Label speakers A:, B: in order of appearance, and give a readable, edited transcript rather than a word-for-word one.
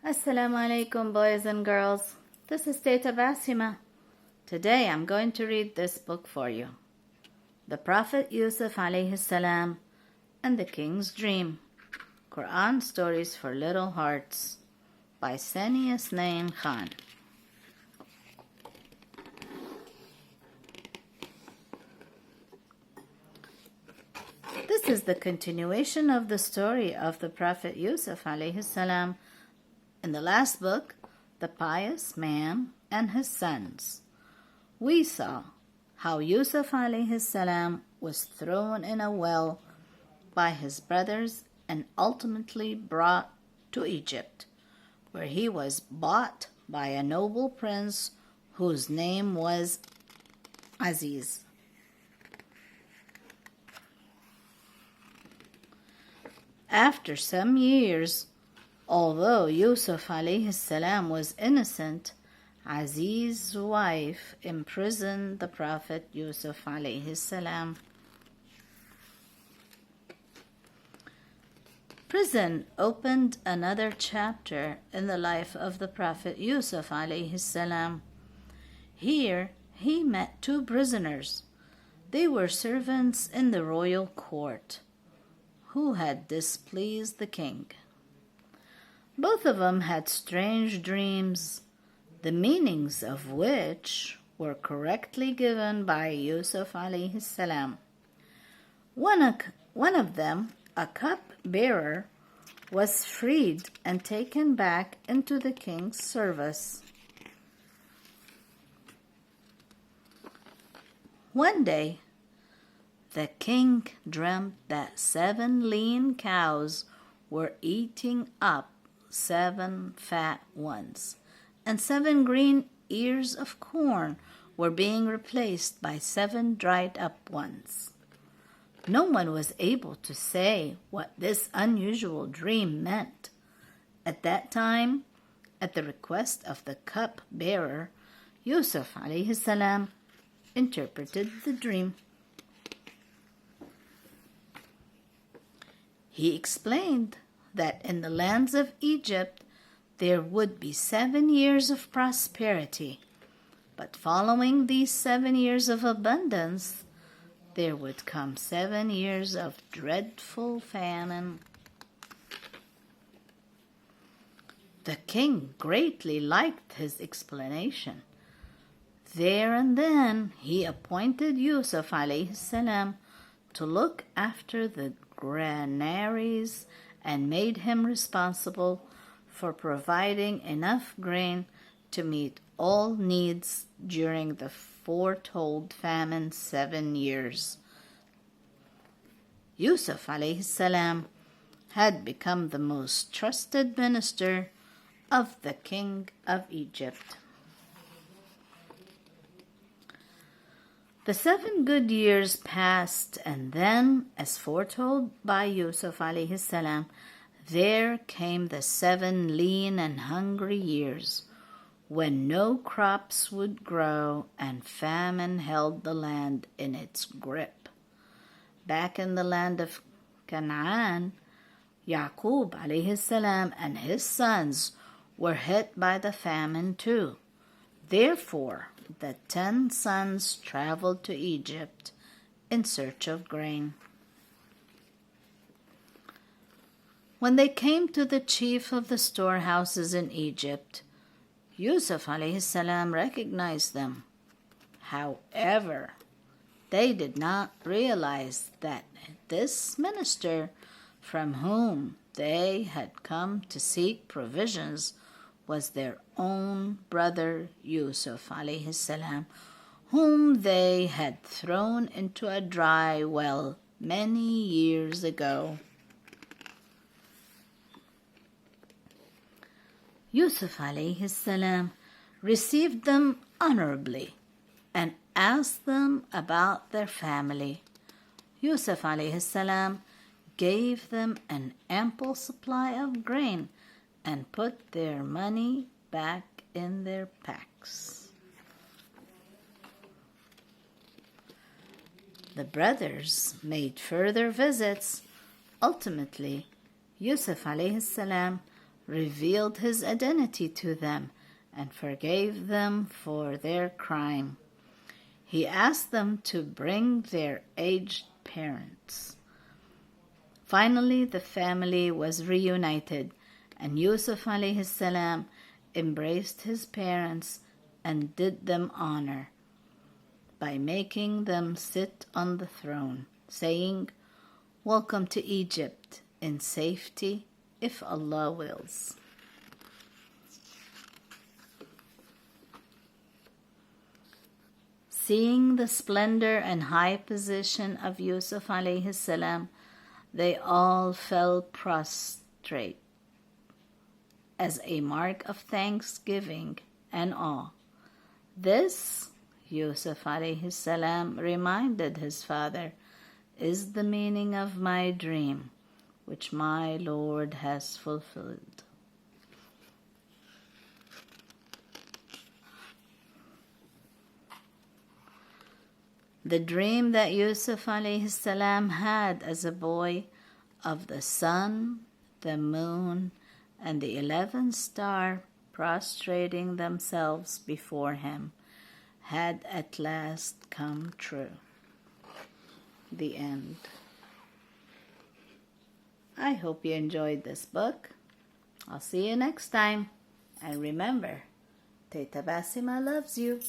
A: Assalamu alaikum, boys and girls. This is Tayta Bassima. Today I'm going to read this book for you. The Prophet Yusuf alayhi salam and the King's Dream. Quran Stories for Little Hearts by Sani Yasnain Khan. This is the continuation of the story of the Prophet Yusuf alayhi salam. In the last book, The Pious Man and His Sons, we saw how Yusuf alayhi salam was thrown in a well by his brothers and ultimately brought to Egypt, where he was bought by a noble prince whose name was Aziz. After some years, although Yusuf alayhi salam was innocent, Aziz's wife imprisoned the Prophet Yusuf alayhi salam. Prison opened another chapter in the life of the Prophet Yusuf alayhi salam. Here he met two prisoners. They were servants in the royal court who had displeased the king. Both of them had strange dreams, the meanings of which were correctly given by Yusuf alayhi salam. One of them, a cup-bearer, was freed and taken back into the king's service. One day, the king dreamt that 7 lean cows were eating up 7 fat ones, and 7 green ears of corn were being replaced by 7 dried up ones. No one was able to say what this unusual dream meant. At that time, at the request of the cup-bearer, Yusuf alayhi salam interpreted the dream. He explained that in the lands of Egypt there would be 7 years of prosperity, but following these 7 years of abundance, there would come 7 years of dreadful famine. The king greatly liked his explanation. There and then he appointed Yusuf alayhi salam to look after the granaries and made him responsible for providing enough grain to meet all needs during the foretold famine 7 years. Yusuf alayhi salam had become the most trusted minister of the king of Egypt. The 7 good years passed, and then, as foretold by Yusuf alayhi salam, there came the 7 lean and hungry years, when no crops would grow and famine held the land in its grip. Back in the land of Canaan, Yaqub alayhi salam and his sons were hit by the famine too. Therefore, the 10 sons traveled to Egypt in search of grain. When they came to the chief of the storehouses in Egypt, Yusuf alayhi salam recognized them. However, they did not realize that this minister from whom they had come to seek provisions was their own brother Yusuf alayhi salam, whom they had thrown into a dry well many years ago. Yusuf alayhi salam received them honorably and asked them about their family. Yusuf alayhi salam gave them an ample supply of grain and put their money back in their packs. The brothers made further visits. Ultimately, Yusuf alayhi salam revealed his identity to them, and forgave them for their crime. He asked them to bring their aged parents. Finally, the family was reunited, and Yusuf alayhi salam embraced his parents and did them honor by making them sit on the throne, saying, "Welcome to Egypt in safety, if Allah wills." Seeing the splendor and high position of Yusuf alayhi salam, they all fell prostrate as a mark of thanksgiving and awe. This, Yusuf alayhi salam reminded his father, is the meaning of my dream, which my Lord has fulfilled. The dream that Yusuf alayhi salam had as a boy of the sun, the moon, and the 11th star prostrating themselves before him had at last come true. The end. I hope you enjoyed this book. I'll see you next time. And remember, Tayta Bassima loves you.